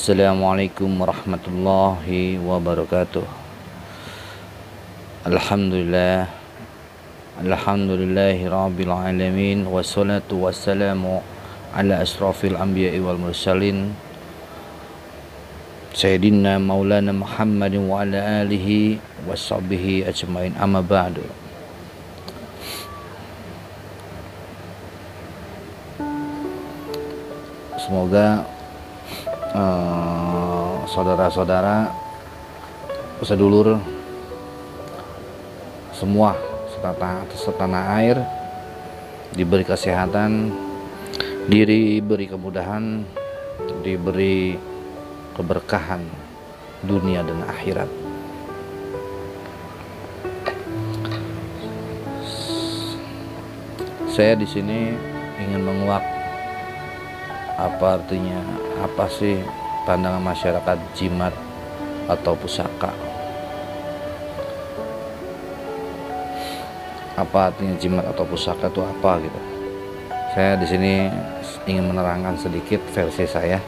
Assalamualaikum warahmatullahi wabarakatuh. Alhamdulillah, alhamdulillahi rabbil alamin, wassalatu wassalamu ala asrafil anbiya'i wal mursalin Sayyidina Maulana Muhammadin wa ala alihi wa sahbihi ajmain, amma ba'du. Semoga saudara-saudara, sedulur semua setanah air diberi kesehatan, diberi kemudahan, diberi keberkahan dunia dan akhirat. Saya di sini ingin menguak apa artinya, apa sih pandangan masyarakat jimat atau pusaka. Apa artinya jimat atau pusaka itu apa gitu. Saya di sini ingin menerangkan sedikit versi saya.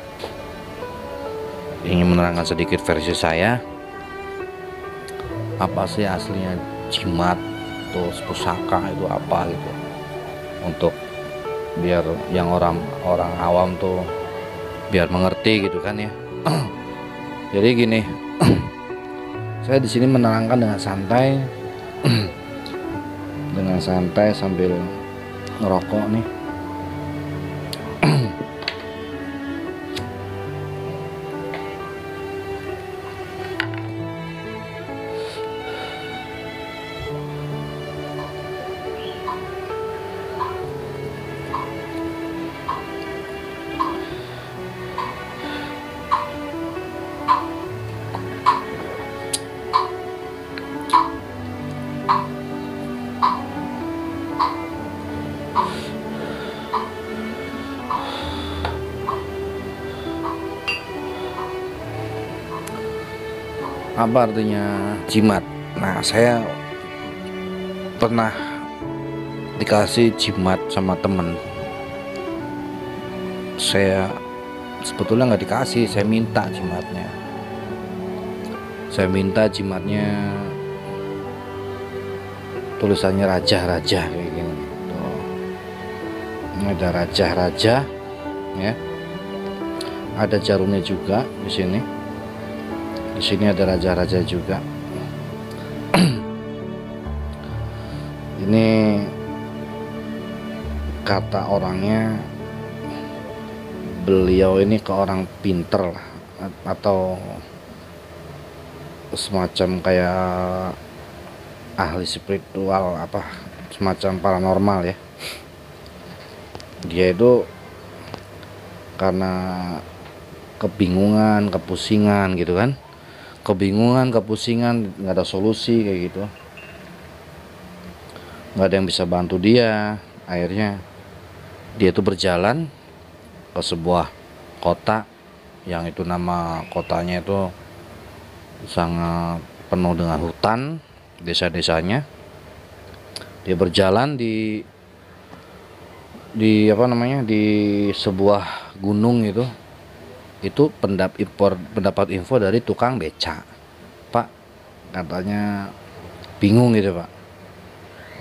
Apa sih aslinya jimat atau pusaka itu apa gitu. Untuk biar yang orang awam tuh biar mengerti gitu kan ya. Jadi gini, saya di sini menerangkan dengan santai, sambil ngerokok nih. Apa artinya jimat? Nah, saya pernah dikasih jimat sama temen. Saya sebetulnya nggak dikasih, saya minta jimatnya. Tulisannya raja-raja kayak gini. Tuh. Ini ada raja-raja, ya. Ada jarumnya juga di sini. Di sini ada raja-raja juga. Ini kata orangnya, beliau ini ke orang pinter lah, atau semacam kayak ahli spiritual, apa semacam paranormal ya. Dia itu karena kebingungan, kepusingan gitu kan. Nggak ada solusi kayak gitu, nggak ada yang bisa bantu dia. Akhirnya dia tuh berjalan ke sebuah kota yang itu nama kotanya itu sangat penuh dengan hutan, desa-desanya. Dia berjalan di sebuah gunung itu pendapat info dari tukang beca. Pak, katanya bingung gitu Pak,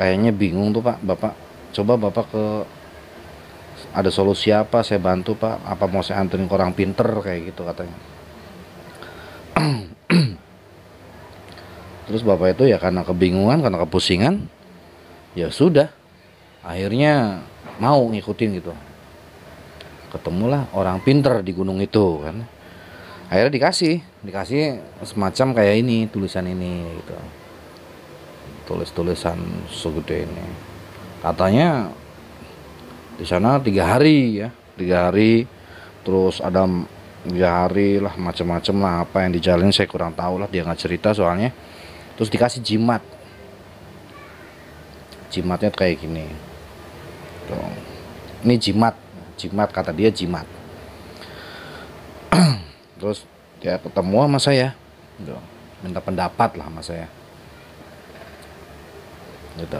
kayaknya bingung tuh Pak, Bapak coba Bapak ada solusi apa, saya bantu Pak, apa mau saya anterin ke orang pinter kayak gitu katanya. Terus Bapak itu ya karena kebingungan, karena kepusingan, ya sudah, akhirnya mau ngikutin gitu. Ketemulah orang pinter di gunung itu kan. Akhirnya dikasih semacam kayak ini, tulisan ini gitu. Tulisan segede ini. Katanya di sana 3 hari ya. 3 hari, terus ada 3 hari lah, macam-macam lah apa yang dijalin saya kurang tahu lah, dia nggak cerita soalnya. Terus dikasih jimat. Jimatnya kayak gini. Tuh. Ini jimat kata dia, jimat. Terus dia ketemu sama saya, minta pendapat lah sama saya gitu.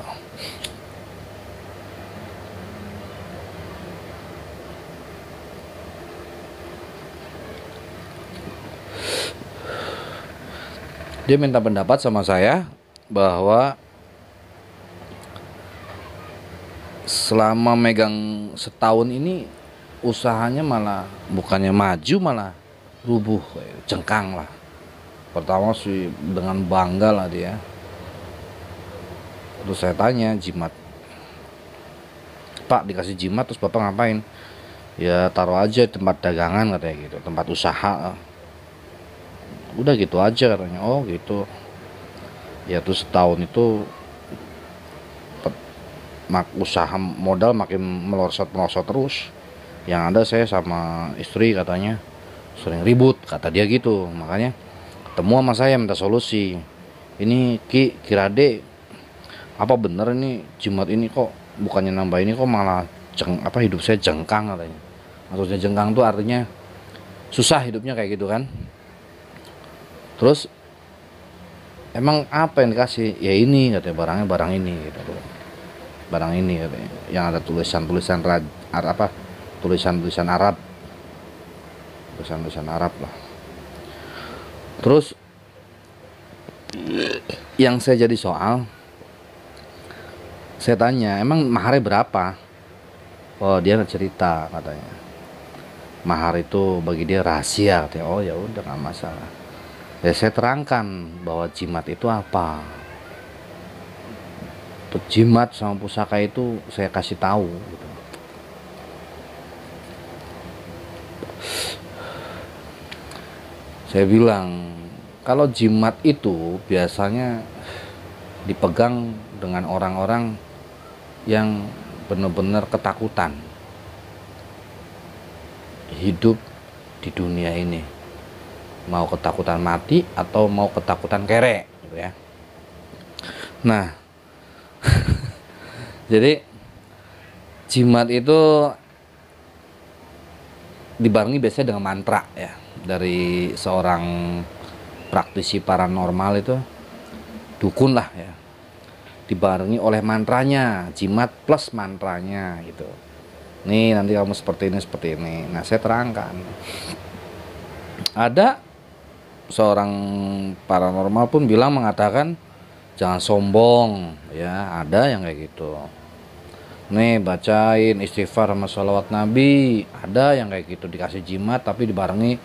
Dia minta pendapat sama saya bahwa selama megang setahun ini usahanya malah bukannya maju malah rubuh, cengkang lah. Pertama sih dengan bangga lah dia. Terus saya tanya, jimat, Pak dikasih jimat terus Bapak ngapain? Ya taruh aja tempat dagangan katanya gitu, tempat usaha. Udah gitu aja katanya. Oh gitu. Ya terus setahun itu usaha modal makin melorot terus. Yang ada saya sama istri katanya sering ribut, kata dia gitu. Makanya ketemu sama saya minta solusi. Ini Kirade, apa bener ini jimat ini kok bukannya nambah ini kok malah hidup saya jengkang katanya. Maksudnya jengkang tuh artinya susah hidupnya kayak gitu kan. Terus emang apa yang dikasih? Ya ini katanya, barang ini gitu. Barang ini katanya yang ada tulisan-tulisan tulisan-tulisan Arab. Tulisan-tulisan Arab lah. Terus yang saya jadi soal, saya tanya, emang maharnya berapa? Oh dia cerita katanya, mahar itu bagi dia rahasia katanya. Oh ya udah nggak masalah. Ya saya terangkan bahwa jimat itu apa. Jimat sama pusaka itu saya kasih tahu gitu. Saya bilang kalau jimat itu biasanya dipegang dengan orang-orang yang benar-benar ketakutan hidup di dunia ini, mau ketakutan mati atau mau ketakutan kere gitu ya. Nah jadi jimat itu dibarengi biasanya dengan mantra ya, dari seorang praktisi paranormal itu, dukun lah ya, dibarengi oleh mantranya, jimat plus mantranya gitu. Nih nanti kamu seperti ini. Nah saya terangkan, ada seorang paranormal pun mengatakan jangan sombong ya, ada yang kayak gitu. Nih bacain istighfar sama sholawat Nabi, ada yang kayak gitu, dikasih jimat tapi dibarengi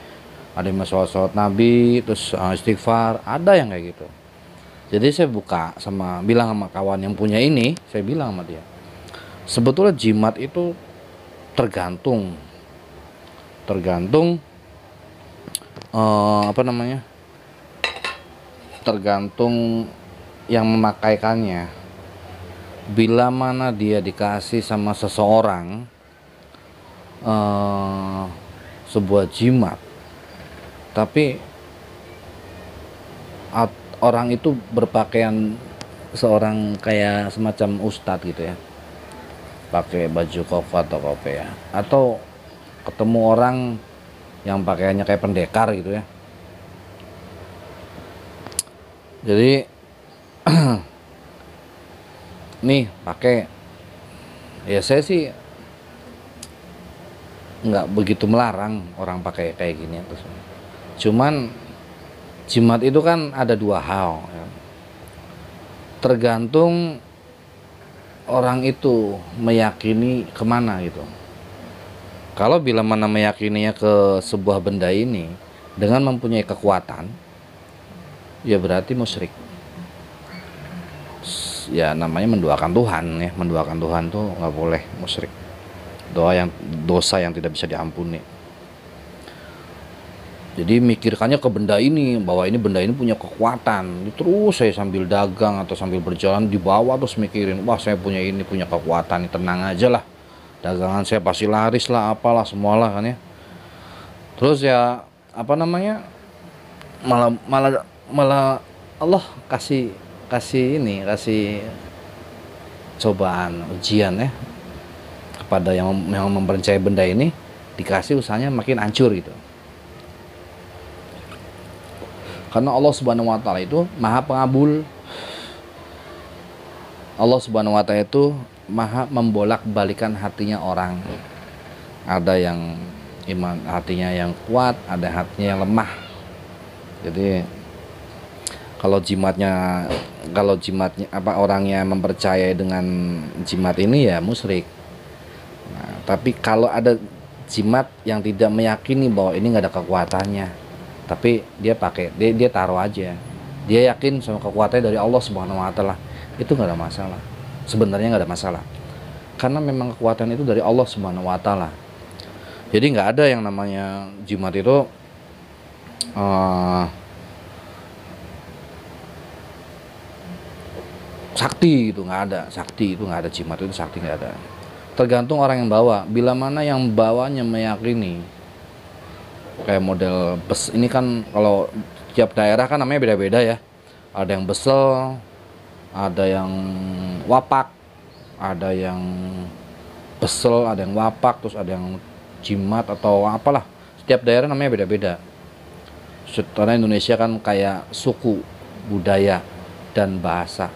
ada yang sholawat Nabi terus istighfar, ada yang kayak gitu. Jadi saya bilang sama kawan yang punya ini, saya bilang sama dia, sebetulnya jimat itu tergantung tergantung yang memakaikannya. Bila mana dia dikasih sama seseorang sebuah jimat, tapi orang itu berpakaian seorang kayak semacam ustadz gitu ya, pakai baju koko atau kope ya, atau ketemu orang yang pakaiannya kayak pendekar gitu ya. Jadi nih pakai, ya saya sih nggak begitu melarang orang pakai kayak gini terus. Cuman jimat itu kan ada dua hal ya. Tergantung orang itu meyakini kemana gitu. Kalau bila mana meyakininya ke sebuah benda ini dengan mempunyai kekuatan, ya berarti musyrik. Ya namanya menduakan Tuhan ya, menduakan Tuhan tuh nggak boleh musyrik, dosa yang tidak bisa diampuni. Jadi mikirkannya ke benda ini, bahwa ini benda ini punya kekuatan. Terus saya sambil dagang atau sambil berjalan di bawah terus mikirin, wah saya punya ini, punya kekuatan, tenang aja lah, dagangan saya pasti laris lah, apalah semualah kan ya. Terus ya malah Allah kasih cobaan, ujian ya kepada yang mempercayai benda ini, dikasih usahanya makin hancur gitu. Karena Allah Subhanahu wa taala itu Maha Pengabul. Allah Subhanahu wa taala itu Maha membolak-balikan hatinya orang. Ada yang hatinya yang kuat, ada hatinya yang lemah. Jadi Kalau jimatnya apa, orangnya mempercayai dengan jimat ini ya musyrik. Nah, tapi kalau ada jimat yang tidak meyakini bahwa ini nggak ada kekuatannya, tapi dia pakai, dia taruh aja, dia yakin sama kekuatannya dari Allah Subhanahu Wa Taala, itu nggak ada masalah. Sebenarnya nggak ada masalah, karena memang kekuatan itu dari Allah Subhanahu Wa Taala. Jadi nggak ada yang namanya jimat itu sakti gitu, nggak ada. Sakti itu nggak ada, jimat itu sakti nggak ada. Tergantung orang yang bawa. Bila mana yang bawanya meyakini, kayak model bes ini kan, kalau tiap daerah kan namanya beda-beda ya. Ada yang besel, ada yang wapak, ada yang besel, ada yang wapak, terus ada yang jimat atau apalah. Setiap daerah namanya beda-beda. Karena Indonesia kan kayak suku, budaya, dan bahasa.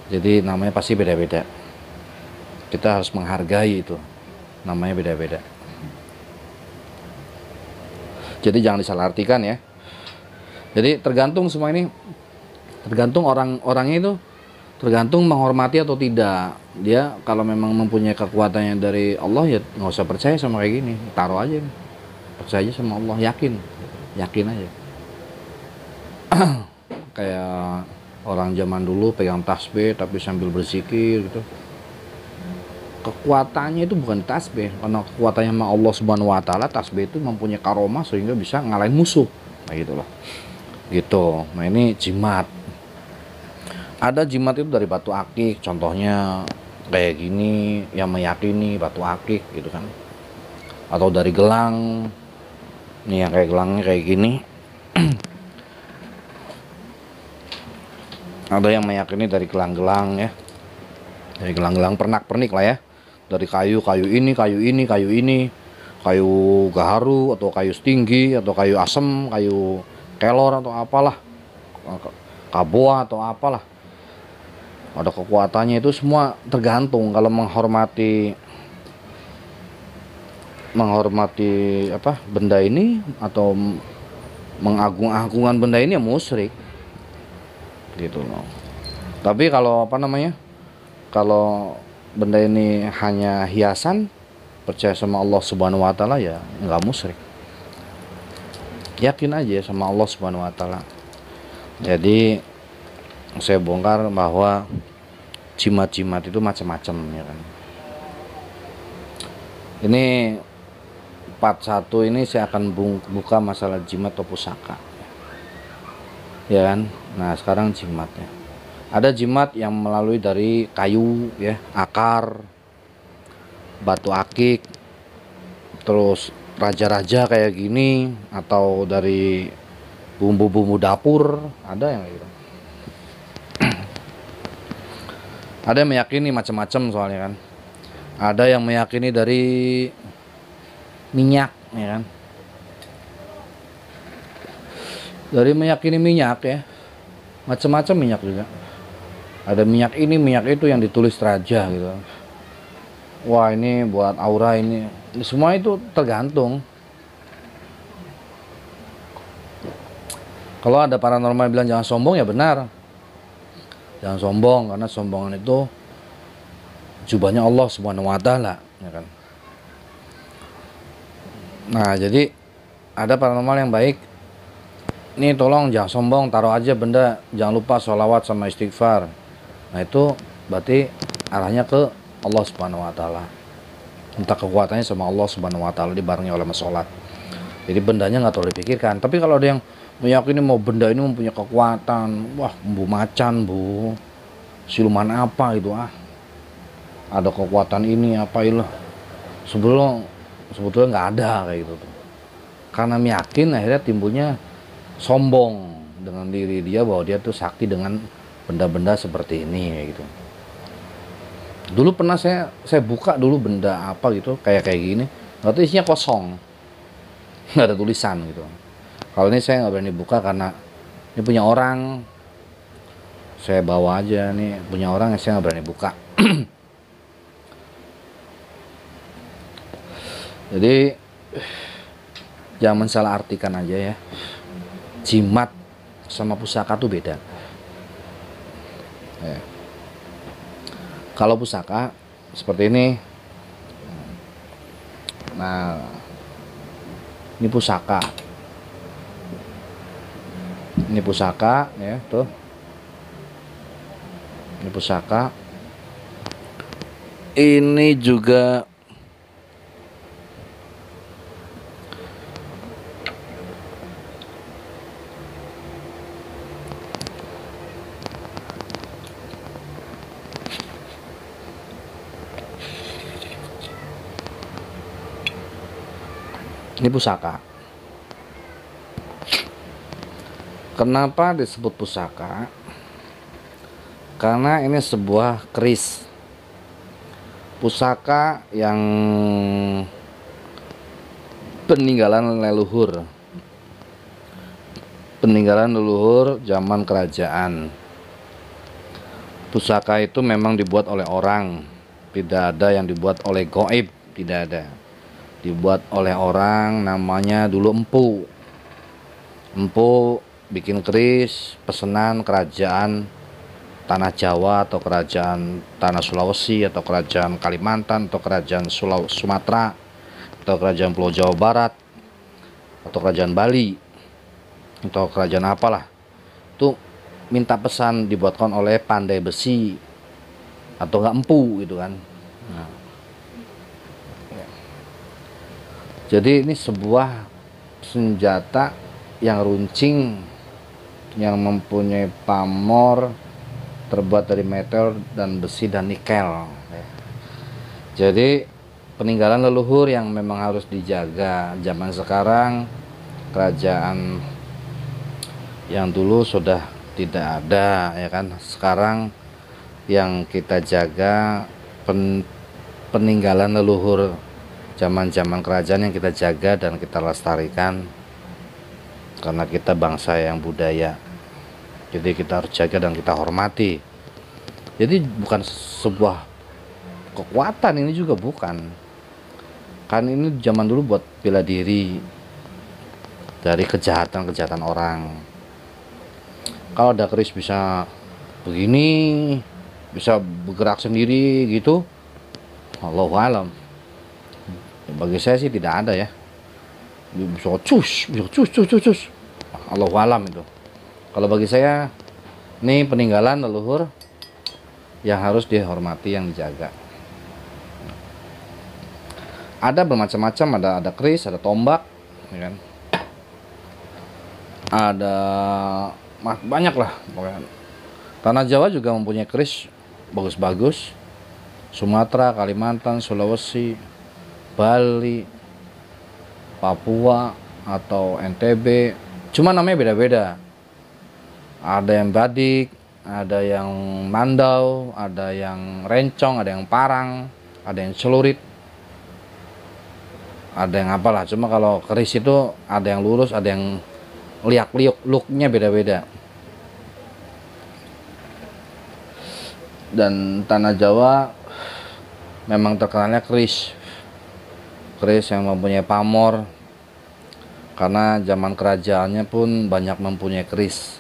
Jadi namanya pasti beda-beda. Kita harus menghargai itu. Namanya beda-beda. Jadi jangan disalahartikan ya. Jadi tergantung semua ini, tergantung orangnya itu, tergantung menghormati atau tidak. Dia kalau memang mempunyai kekuatannya dari Allah ya nggak usah percaya sama kayak gini. Taruh aja. Percaya aja sama Allah, yakin aja. Kayak orang zaman dulu pegang tasbih tapi sambil berzikir gitu. Kekuatannya itu bukan tasbih, karena kekuatannya sama Allah Subhanahu Wa Taala. Tasbih itu mempunyai karomah sehingga bisa ngalahin musuh, kayak gitu loh. Gitu. Nah ini jimat. Ada jimat itu dari batu akik, contohnya kayak gini, yang meyakini batu akik gitu kan. Atau dari gelang, nih yang kayak gelangnya kayak gini. Ada yang meyakini dari gelang-gelang ya, dari gelang-gelang pernak-pernik lah ya, dari kayu ini, kayu gaharu atau kayu setinggi atau kayu asem, kayu kelor atau apalah, kaboa atau apalah. Ada kekuatannya, itu semua tergantung. Kalau menghormati apa benda ini atau mengagung-agungkan benda ini ya musyrik gitu loh. Tapi kalau apa namanya, kalau benda ini hanya hiasan, percaya sama Allah Subhanahu Wa Taala ya nggak musyrik. Yakin aja sama Allah Subhanahu Wa Taala. Jadi saya bongkar bahwa jimat-jimat itu macam-macam ya kan. Ini part 1 ini saya akan buka masalah jimat atau pusaka. Ya kan? Nah, sekarang jimatnya. Ada jimat yang melalui dari kayu ya, akar, batu akik, terus raja-raja kayak gini, atau dari bumbu-bumbu dapur, ada yang kayak gitu. Ada yang meyakini macam-macam soalnya kan. Ada yang meyakini dari minyak ya kan. Dari meyakini minyak ya, macam-macam minyak juga. Ada minyak ini, minyak itu yang ditulis raja gitu. Wah ini buat aura ini. Semua itu tergantung. Kalau ada paranormal bilang jangan sombong ya benar. Jangan sombong, karena sombongan itu jubahnya Allah Subhanahu Wa Taala ya kan. Nah jadi ada paranormal yang baik. Nih tolong jangan sombong, taruh aja benda, jangan lupa sholawat sama istighfar. Nah itu berarti arahnya ke Allah Subhanahu Wa Taala. Minta kekuatannya sama Allah Subhanahu Wa Taala dibarengi oleh sholat. Jadi bendanya nggak terlalu dipikirkan. Tapi kalau ada yang meyakini mau benda ini mempunyai kekuatan, wah bu macan, bu siluman apa itu ada kekuatan ini apa itu, sebetulnya nggak ada kayak gitu tuh. Karena yakin akhirnya timbulnya sombong dengan diri dia bahwa dia tuh sakti dengan benda-benda seperti ini kayak gitu. Dulu pernah saya buka dulu benda apa gitu kayak gini, nggak tahu isinya kosong, nggak ada tulisan gitu. Kalau ini saya nggak berani buka karena ini punya orang, saya bawa aja nih punya orang yang saya nggak berani buka. Jadi jangan salah artikan aja ya. Jimat sama pusaka tuh beda. Ya. Kalau pusaka seperti ini, nah ini pusaka ya tuh, ini pusaka, ini juga ini pusaka. Kenapa disebut pusaka? Karena ini sebuah keris pusaka yang peninggalan leluhur zaman kerajaan. Pusaka itu memang dibuat oleh orang, tidak ada yang dibuat oleh gaib, tidak ada. Dibuat oleh orang, namanya dulu empu bikin keris pesanan kerajaan tanah Jawa atau kerajaan tanah Sulawesi atau kerajaan Kalimantan atau kerajaan Sumatera atau kerajaan Pulau Jawa Barat atau kerajaan Bali atau kerajaan apalah, itu minta pesan dibuatkan oleh pandai besi atau enggak empu gitu kan. Nah, jadi ini sebuah senjata yang runcing, yang mempunyai pamor, terbuat dari metal dan besi dan nikel. Jadi peninggalan leluhur yang memang harus dijaga. Zaman sekarang kerajaan yang dulu sudah tidak ada, ya kan. Sekarang yang kita jaga peninggalan leluhur zaman-zaman kerajaan yang kita jaga dan kita lestarikan, karena kita bangsa yang budaya. Jadi kita harus jaga dan kita hormati. Jadi bukan sebuah kekuatan, ini juga bukan. Kan ini zaman dulu buat bela diri dari kejahatan orang. Kalau ada keris bisa begini, bisa bergerak sendiri gitu, Allahu alam. Bagi saya sih tidak ada ya. Bisa cus. Allahu alam itu. Kalau bagi saya ini peninggalan leluhur yang harus dihormati, yang dijaga. Ada bermacam-macam, ada keris, ada tombak, ya kan? Ada banyak lah pokoknya. Tanah Jawa juga mempunyai keris bagus-bagus. Sumatera, Kalimantan, Sulawesi, Bali, Papua atau NTB, cuma namanya beda-beda. Ada yang badik, ada yang mandau, ada yang rencong, ada yang parang, ada yang celurit, ada yang apalah. Cuma kalau keris itu ada yang lurus, ada yang liak-liuk, looknya beda-beda. Dan tanah Jawa memang terkenalnya keris yang mempunyai pamor, karena zaman kerajaannya pun banyak mempunyai keris.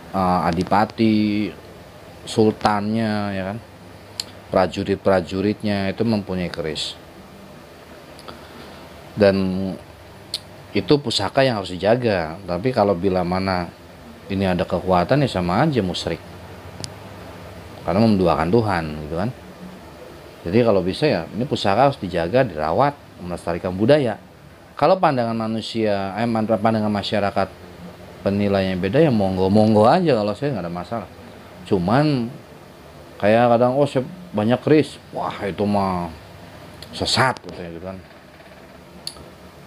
Adipati, sultannya, ya kan, prajuritnya itu mempunyai keris. Dan itu pusaka yang harus dijaga. Tapi kalau bila mana ini ada kekuatan, ya sama aja musyrik, karena menduakan Tuhan gitu kan. Jadi kalau bisa ya ini pusaka harus dijaga, dirawat, melestarikan budaya. Kalau pandangan manusia, pandangan masyarakat penilaiannya beda, ya monggo aja, kalau saya nggak ada masalah. Cuman kayak kadang banyak keris, wah itu mah sesat gitu kan.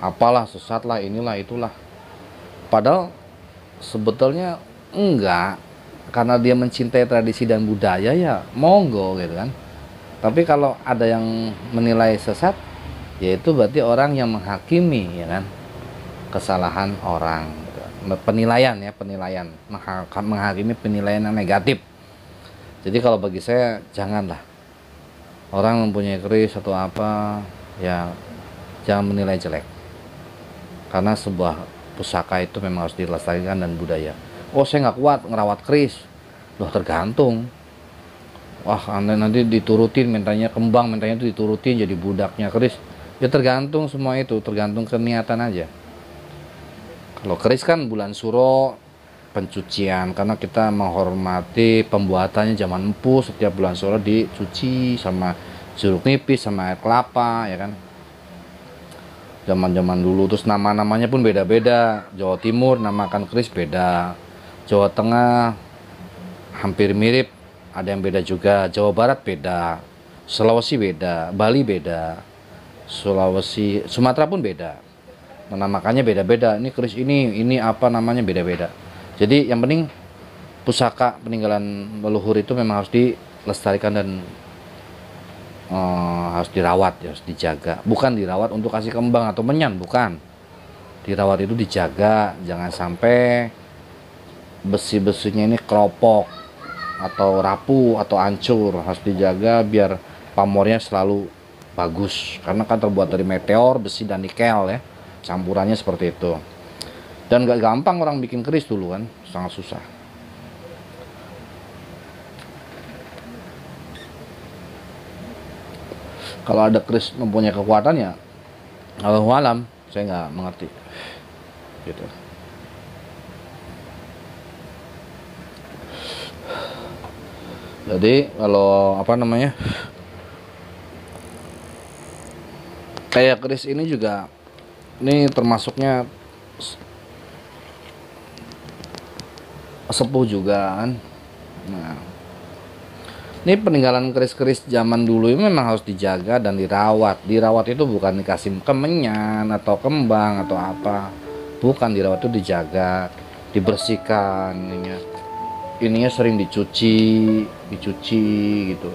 Apalah sesat lah, inilah itulah. Padahal sebetulnya enggak, karena dia mencintai tradisi dan budaya, ya monggo gitu kan. Tapi kalau ada yang menilai sesat, yaitu berarti orang yang menghakimi, ya kan, kesalahan orang gitu. Penilaian, menghakimi penilaian yang negatif. Jadi kalau bagi saya janganlah orang mempunyai keris atau apa, ya jangan menilai jelek, karena sebuah pusaka itu memang harus dilestarikan dan budaya. Oh saya nggak kuat ngerawat keris. Loh tergantung. Wah nanti diturutin mintanya kembang, mintanya itu diturutin jadi budaknya keris. Ya tergantung, semua itu tergantung keniatan aja. Kalau keris kan bulan suro pencucian, karena kita menghormati pembuatannya zaman empu. Setiap bulan suro dicuci sama jeruk nipis sama air kelapa, ya kan. Zaman-zaman dulu. Terus nama-namanya pun beda-beda. Jawa Timur namakan keris beda, Jawa Tengah hampir mirip, ada yang beda juga. Jawa Barat beda, Sulawesi beda, Bali beda, Sulawesi, Sumatera pun beda. Menamakannya beda-beda. Ini keris ini apa namanya beda-beda. Jadi yang penting pusaka peninggalan leluhur itu memang harus dilestarikan dan harus dirawat, harus dijaga. Bukan dirawat untuk kasih kembang atau menyan, bukan. Dirawat itu dijaga, jangan sampai besi-besinya ini keropok atau rapuh atau hancur. Harus dijaga biar pamornya selalu bagus, karena kan terbuat dari meteor, besi dan nikel ya, campurannya seperti itu. Dan gak gampang orang bikin keris dulu kan, sangat susah. Kalau ada keris mempunyai kekuatan ya Allahu alam, saya nggak mengerti gitu. Jadi kalau apa namanya, kayak keris ini juga, ini termasuknya sepuh juga kan. Nah, ini peninggalan keris-keris zaman dulu ini memang harus dijaga dan dirawat. Dirawat itu bukan dikasih kemenyan atau kembang atau apa, bukan. Dirawat itu dijaga, dibersihkan, ininya sering dicuci gitu.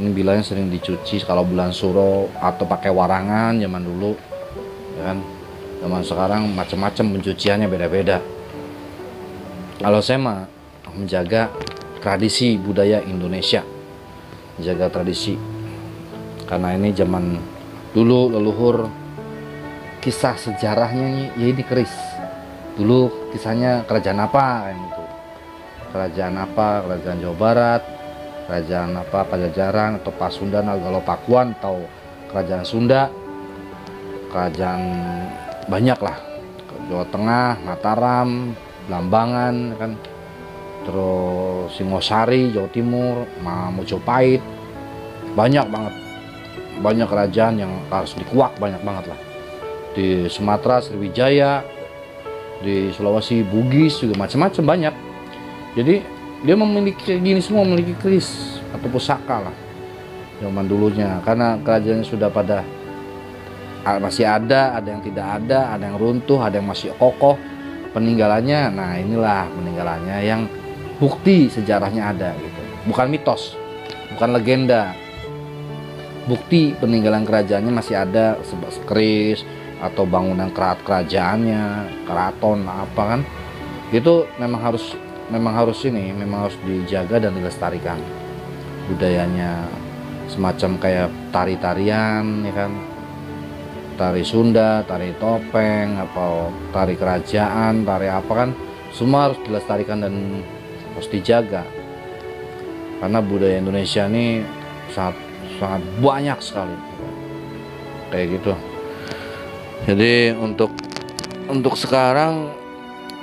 Ini bilangnya sering dicuci kalau bulan suro, atau pakai warangan zaman dulu, ya kan. Zaman sekarang macam-macam pencuciannya beda-beda. Kalau saya mah menjaga tradisi budaya Indonesia, jaga tradisi, karena ini zaman dulu leluhur, kisah sejarahnya ya ini keris. Dulu kisahnya kerajaan apa kayak gitu, kerajaan apa, kerajaan Jawa Barat, kerajaan apa, Pajajaran atau Pasundan atau Pakuan atau kerajaan Sunda, kerajaan banyak lah, Jawa Tengah, Mataram, Blambangan kan, terus Singosari Jawa Timur, Mojopahit, banyak banget, banyak kerajaan yang harus dikuak, banyak banget lah. Di Sumatera Sriwijaya, di Sulawesi Bugis juga macam-macam banyak. Jadi dia memiliki gini semua, memiliki keris atau pusaka lah zaman dulunya, karena kerajaannya sudah pada masih ada yang tidak ada yang runtuh, ada yang masih kokoh peninggalannya. Nah inilah peninggalannya yang bukti sejarahnya ada gitu, bukan mitos, bukan legenda, bukti peninggalan kerajaannya masih ada, keris atau bangunan kerajaannya, keraton apa kan, itu memang harus dijaga dan dilestarikan budayanya. Semacam kayak tari-tarian ya kan, tari Sunda, tari topeng, atau tari kerajaan, tari apa kan, semua harus dilestarikan dan harus dijaga, karena budaya Indonesia ini sangat banyak sekali kayak gitu. Jadi untuk sekarang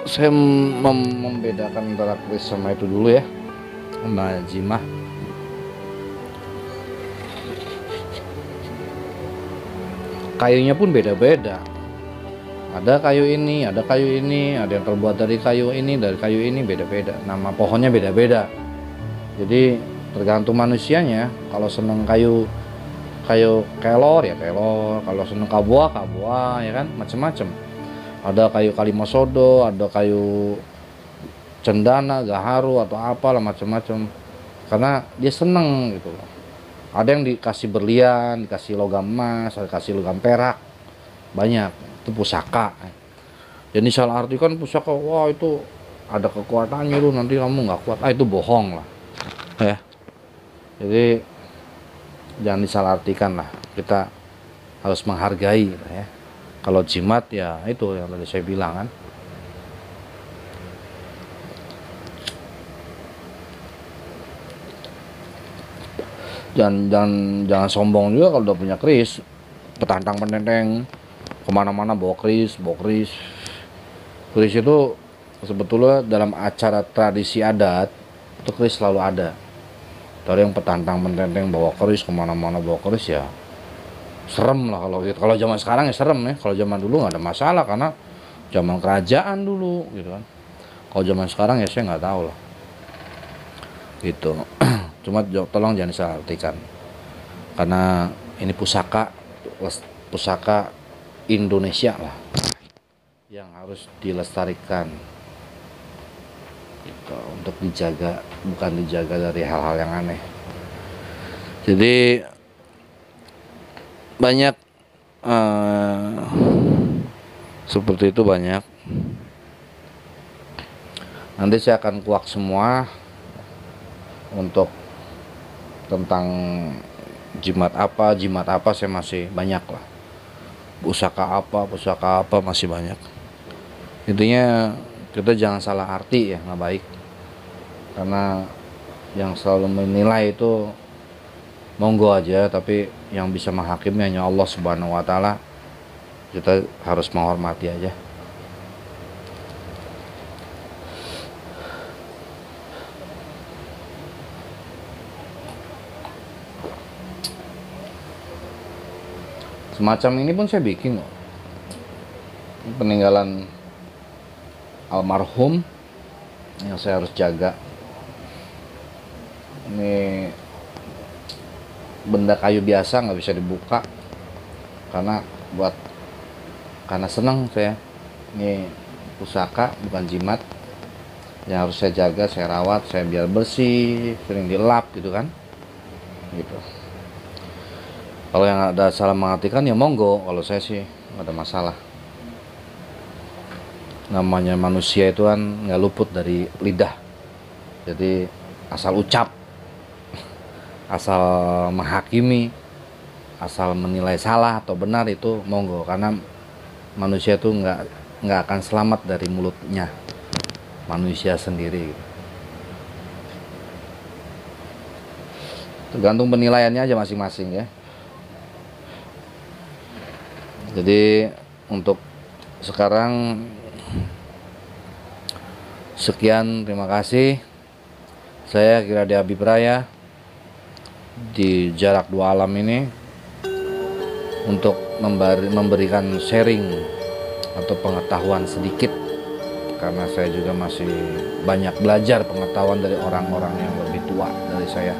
saya membedakan antara keris sama itu dulu ya, sama jimah. Kayunya pun beda-beda. Ada kayu ini, ada yang terbuat dari kayu ini, beda-beda. Nama pohonnya beda-beda. Jadi tergantung manusianya. Kalau seneng kayu kelor ya kelor, kalau seneng kabua ya kan, macam-macam. Ada kayu kalimosodo, ada kayu cendana, gaharu atau apalah macam-macam. Karena dia seneng gitu loh. Ada yang dikasih berlian, dikasih logam emas, dikasih logam perak, banyak. Itu pusaka. Jadi salah artikan pusaka, wah itu ada kekuatannya lu, nanti kamu nggak kuat. Itu bohong lah ya. Jadi jangan disalahartikan lah, kita harus menghargai lah ya. Kalau jimat ya itu yang tadi saya bilang kan, jangan sombong juga kalau udah punya keris, petantang penenteng kemana-mana bawa keris. Keris itu sebetulnya dalam acara tradisi adat itu keris selalu ada. Dari yang petantang penenteng bawa keris kemana-mana bawa keris, ya serem lah kalau gitu. Kalau zaman sekarang ya serem ya. Kalau zaman dulu nggak ada masalah karena zaman kerajaan dulu gitu kan. Kalau zaman sekarang ya saya nggak tahu lah gitu. Cuma tolong jangan disalah artikan, karena ini pusaka Indonesia lah yang harus dilestarikan gitu, untuk dijaga, bukan dijaga dari hal-hal yang aneh. Jadi banyak seperti itu, banyak. Nanti saya akan kuak semua untuk tentang jimat apa saya masih banyak lah. Pusaka apa masih banyak. Intinya kita jangan salah arti ya, nggak baik. Karena yang selalu menilai itu monggo aja, tapi yang bisa menghakimi hanya Allah Subhanahu wa taala. Kita harus menghormati aja. Semacam ini pun saya bikin kok. Peninggalan almarhum yang saya harus jaga. Ini benda kayu biasa, nggak bisa dibuka karena senang saya. Ini pusaka bukan jimat yang harus saya jaga, saya rawat, saya biar bersih, sering dilap gitu kan gitu. Kalau yang ada salah mengartikan ya monggo, kalau saya sih nggak ada masalah. Namanya manusia itu kan nggak luput dari lidah, jadi asal ucap, asal menghakimi, asal menilai salah atau benar itu monggo, karena manusia itu nggak akan selamat dari mulutnya manusia sendiri. Tergantung penilaiannya aja masing-masing ya. Jadi untuk sekarang sekian, terima kasih. Saya Kiradi Habib Raya di Jarak Dua Alam ini untuk memberikan sharing atau pengetahuan sedikit, karena saya juga masih banyak belajar pengetahuan dari orang-orang yang lebih tua dari saya,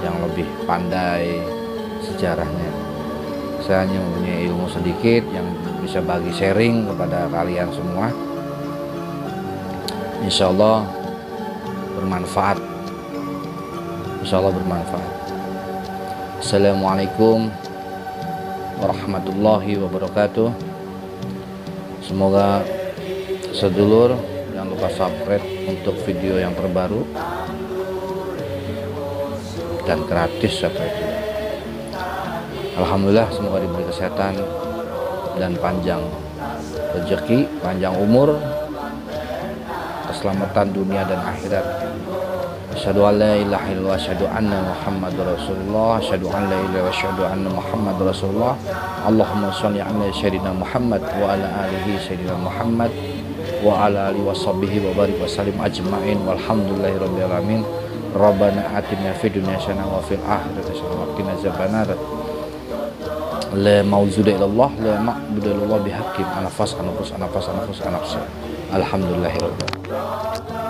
yang lebih pandai sejarahnya. Saya hanya mempunyai ilmu sedikit yang bisa bagi sharing kepada kalian semua. Insya Allah bermanfaat. Assalamualaikum warahmatullahi wabarakatuh. Semoga sedulur jangan lupa subscribe untuk video yang terbaru dan gratis apa itu. Alhamdulillah, semoga diberi kesehatan dan panjang rezeki, panjang umur, keselamatan dunia dan akhirat. Asyhadu an la ilaha illallah, asyhadu anna Muhammadar Rasulullah, asyhadu an la ilaha illallah, asyhadu anna Muhammadar Rasulullah. Allahumma shalli ala sayyidina Muhammad wa ala alihi sayyidina Muhammad wa ala alihi washabbihi wa barik wa sallim ajmain walhamdulillahi rabbil alamin. Rabbana atina fid dunya hasanah wa fil akhirati hasanah wa qina azabannar. La mauzuda illallah, la ma'budu illallah bihaqqin. Anafas. Alhamdulillahirabbil alamin.